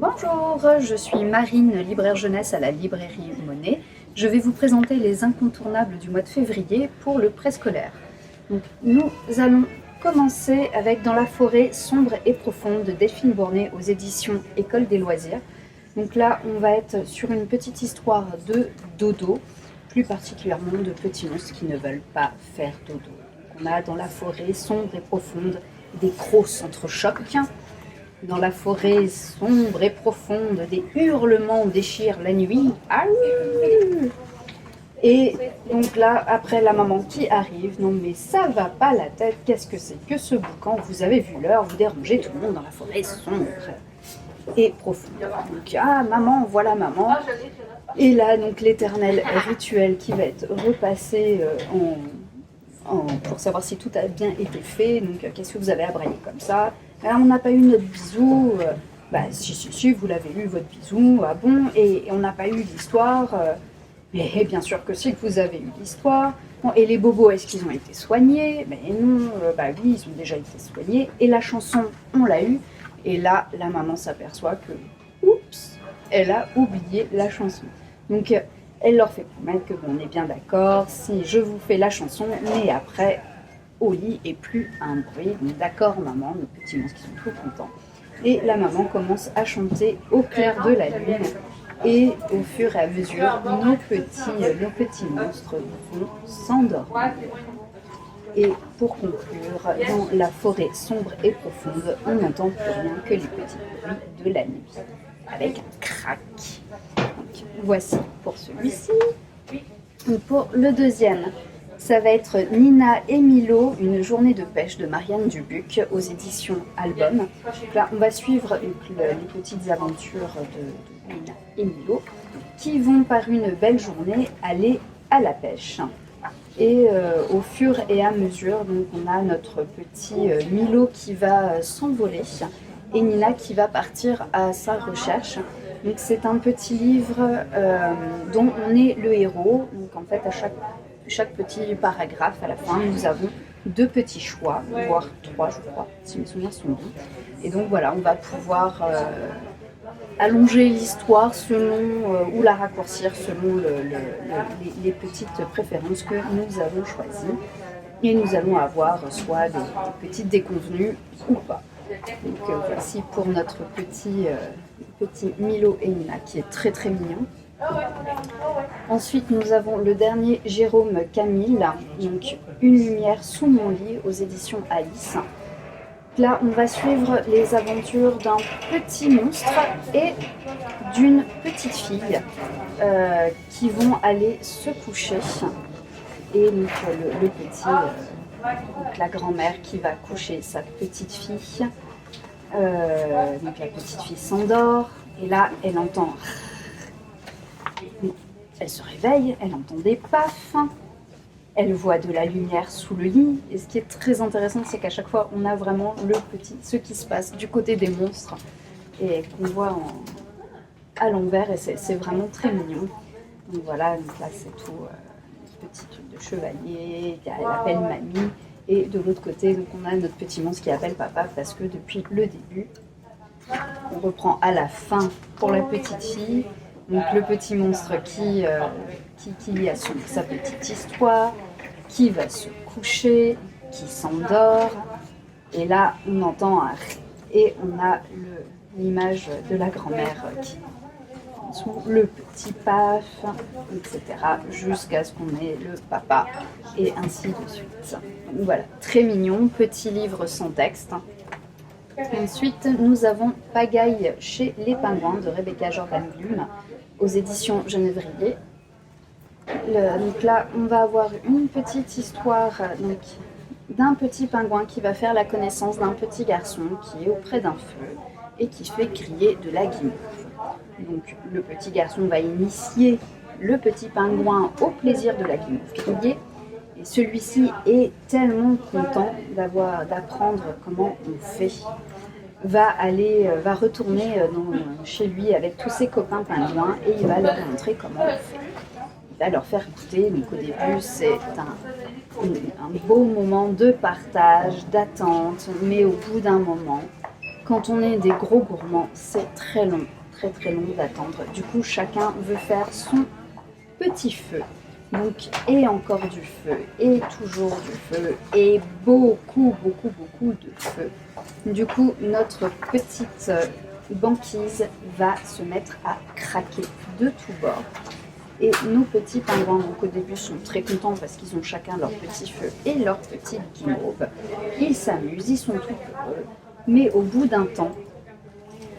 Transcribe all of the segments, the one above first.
Bonjour, je suis Marine, libraire jeunesse à la librairie Monet. Je vais vous présenter les incontournables du mois de février pour le préscolaire. Donc, nous allons commencer avec Dans la forêt sombre et profonde de Delphine Bornet aux éditions École des loisirs. Donc là, on va être sur une petite histoire de dodo, plus particulièrement de petits monstres qui ne veulent pas faire dodo. Donc, on a dans la forêt sombre et profonde des crocs s'entrechoquent. Dans la forêt sombre et profonde, des hurlements déchirent la nuit. Et donc là, après la maman qui arrive, non mais ça va pas la tête, qu'est-ce que c'est que ce boucan? Vous avez vu l'heure, vous dérangez tout le monde dans la forêt sombre et profonde. Donc, ah maman, voilà maman. Et là, donc l'éternel rituel qui va être repassé pour savoir si tout a bien été fait. Donc, qu'est-ce que vous avez à brailler comme ça? On n'a pas eu notre bisou. Si, vous l'avez eu, votre bisou. Ah bon? Et on n'a pas eu l'histoire. Mais bien sûr que si, que vous avez eu l'histoire. Bon, et les bobos, est-ce qu'ils ont été soignés? Mais non, oui, ils ont déjà été soignés. Et la chanson, on l'a eu. Et là, la maman s'aperçoit que, oups, elle a oublié la chanson. Donc, elle leur fait promettre que bon, on est bien d'accord, si je vous fais la chanson, mais après, au lit et plus un bruit. Donc, d'accord, maman, nos petits monstres qui sont trop contents. Et la maman commence à chanter au clair de la lune. Et au fur et à mesure, nos petits monstres vont s'endormir. Et pour conclure, dans la forêt sombre et profonde, on n'entend plus rien que les petits bruits de la nuit, avec un crac. Donc, voici pour celui-ci. Pour le deuxième, ça va être Nina et Milo, une journée de pêche de Marianne Dubuc aux éditions Album. Donc là, on va suivre les petites aventures de Nina et Milo qui vont par une belle journée aller à la pêche. Et au fur et à mesure, donc on a notre petit Milo qui va s'envoler et Nina qui va partir à sa recherche. Donc c'est un petit livre dont on est le héros. Donc en fait à chaque petit paragraphe à la fin nous avons deux petits choix, voire trois je crois, si mes souvenirs sont bons. Et donc voilà, on va pouvoir allonger l'histoire selon ou la raccourcir selon les petites préférences que nous avons choisies. Et nous allons avoir soit des petites déconvenues ou pas. Donc voici pour notre petit Milo et Nina qui est très très mignon. Ensuite nous avons le dernier Jérôme Camille, donc Une lumière sous mon lit aux éditions Alice. Là, on va suivre les aventures d'un petit monstre et d'une petite fille qui vont aller se coucher. Et donc, le petit, donc la grand-mère qui va coucher sa petite fille. Donc la petite fille s'endort et là, elle entend. Elle se réveille, elle entend des pafs. Elle voit de la lumière sous le lit. Et ce qui est très intéressant, c'est qu'à chaque fois, on a vraiment ce qui se passe du côté des monstres et qu'on voit à l'envers. Et c'est vraiment très mignon. Donc voilà, donc là, c'est tout. Une petite truc de chevalier, elle appelle mamie. Et de l'autre côté, donc on a notre petit monstre qui appelle papa parce que depuis le début, on reprend à la fin pour la petite fille. Donc le petit monstre qui a sa petite histoire, qui va se coucher, qui s'endort. Et là, on entend un rire. Et on a l'image de la grand-mère qui sous le petit paf, etc. jusqu'à ce qu'on ait le papa et ainsi de suite. Donc voilà, très mignon, petit livre sans texte. Ensuite, nous avons Pagaille chez les Pingouins de Rebecca Jordan-Blum aux éditions Genevrier. Donc là, on va avoir une petite histoire d'un petit pingouin qui va faire la connaissance d'un petit garçon qui est auprès d'un feu et qui fait crier de la guimauve. Donc le petit garçon va initier le petit pingouin au plaisir de la guimauve crier. Et celui-ci est tellement content d'apprendre comment on fait. Va retourner chez lui avec tous ses copains pingouins et il va leur montrer comment on fait. Il va leur faire goûter. Donc au début, c'est un beau moment de partage, d'attente, mais au bout d'un moment, quand on est des gros gourmands, c'est très long, très très long d'attendre. Du coup, chacun veut faire son petit feu. Donc, et encore du feu, et toujours du feu, et beaucoup, beaucoup, beaucoup de feu. Du coup, notre petite banquise va se mettre à craquer de tous bords. Et nos petits pingouins, donc au début, sont très contents parce qu'ils ont chacun leur petit feu et leur petite guimauve. Ils s'amusent, ils sont tout heureux. Mais au bout d'un temps,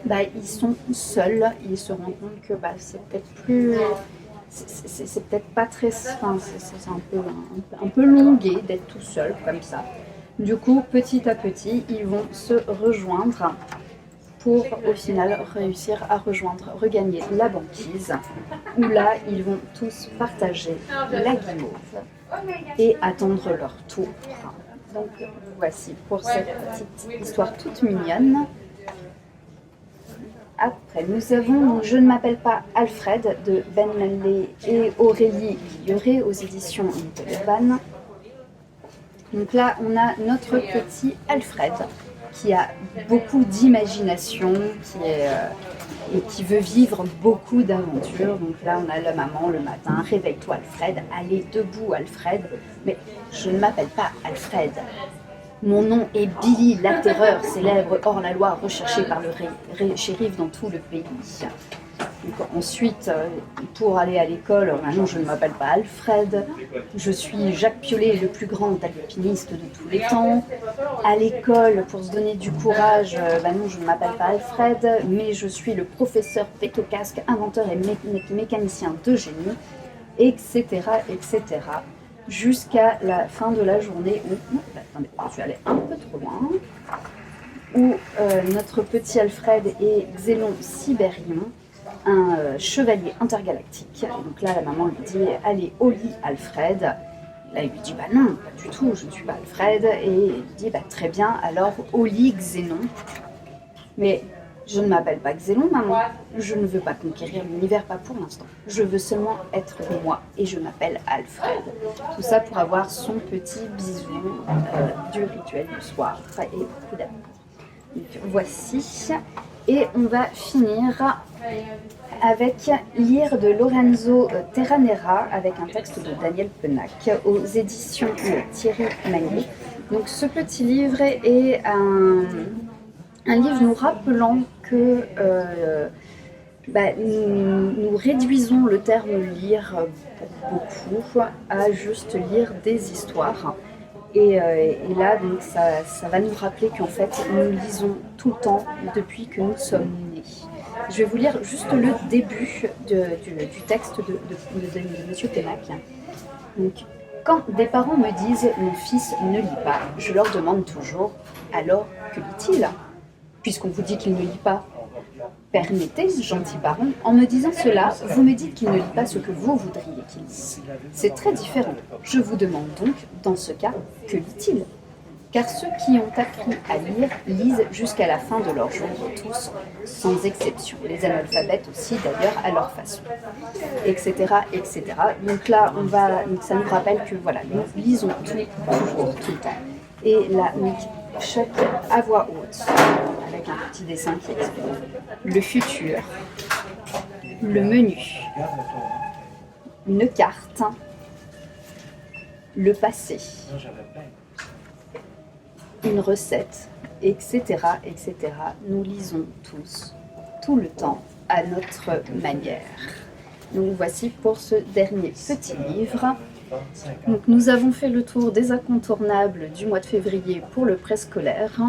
ils sont seuls. Ils se rendent compte que c'est peut-être plus... C'est peut-être pas très... Enfin, c'est un peu longué d'être tout seul comme ça. Du coup, petit à petit, ils vont se rejoindre pour au final réussir à regagner la banquise, où là ils vont tous partager la guimauve et attendre leur tour. Donc voici pour cette petite histoire toute mignonne. Après nous avons donc Je ne m'appelle pas Alfred de Ben Manley et Aurélie Guilleret aux éditions Little Urban. Donc là on a notre petit Alfred qui a beaucoup d'imagination, et qui veut vivre beaucoup d'aventures. Donc là, on a la maman le matin, réveille-toi Alfred, allez debout Alfred. Mais je ne m'appelle pas Alfred. Mon nom est Billy, la terreur célèbre hors la loi, recherchée par le shérif dans tout le pays. Donc, ensuite, pour aller à l'école, non, je ne m'appelle pas Alfred, je suis Jacques Piolet, le plus grand alpiniste de tous les temps. À l'école, pour se donner du courage, non, je ne m'appelle pas Alfred, mais je suis le professeur Pétocasque, inventeur et mécanicien de génie, etc., etc. Jusqu'à la fin de la journée où, attendez, je suis allée un peu trop loin, où notre petit Alfred est Xélon Sibérion, un chevalier intergalactique. Donc là, la maman lui dit « Allez au lit, Alfred ». Là, il lui dit « Non, pas du tout, je ne suis pas Alfred ». Et il lui dit « Très bien, alors au lit, Xénon ». Mais je ne m'appelle pas Xélon, maman. Je ne veux pas conquérir l'univers, pas pour l'instant. Je veux seulement être moi et je m'appelle Alfred. Tout ça pour avoir son petit bisou du rituel du soir et beaucoup d'amour. Donc voici. Et on va finir avec Lire de Lorenzo Terranera avec un texte de Daniel Penac aux éditions Thierry Magny. Donc ce petit livre est un livre nous rappelant que nous réduisons le terme lire pour beaucoup à juste lire des histoires. Et là, donc, ça va nous rappeler qu'en fait, nous lisons tout le temps depuis que nous sommes nés. Je vais vous lire juste le début du texte de M. Pénac. Donc, quand des parents me disent « mon fils ne lit pas », je leur demande toujours « alors, que lit-il » Puisqu'on vous dit qu'il ne lit pas. Permettez, gentils parents, en me disant cela, vous me dites qu'il ne lit pas ce que vous voudriez qu'il lise. C'est très différent. Je vous demande donc, dans ce cas, que lit-il ? Car ceux qui ont appris à lire lisent jusqu'à la fin de leur jour, tous, sans exception. Les analphabètes aussi, d'ailleurs, à leur façon, etc., etc. Donc là, donc ça nous rappelle que voilà, nous lisons toujours, tout le temps. Et là, donc, chaque à voix haute, avec un petit dessin qui explique le futur, le menu, une carte, le passé, une recette, etc., etc. Nous lisons tous, tout le temps, à notre manière. Donc voici pour ce dernier petit livre. Donc, nous avons fait le tour des incontournables du mois de février pour le préscolaire.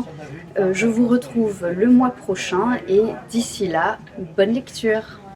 Je vous retrouve le mois prochain et d'ici là, bonne lecture.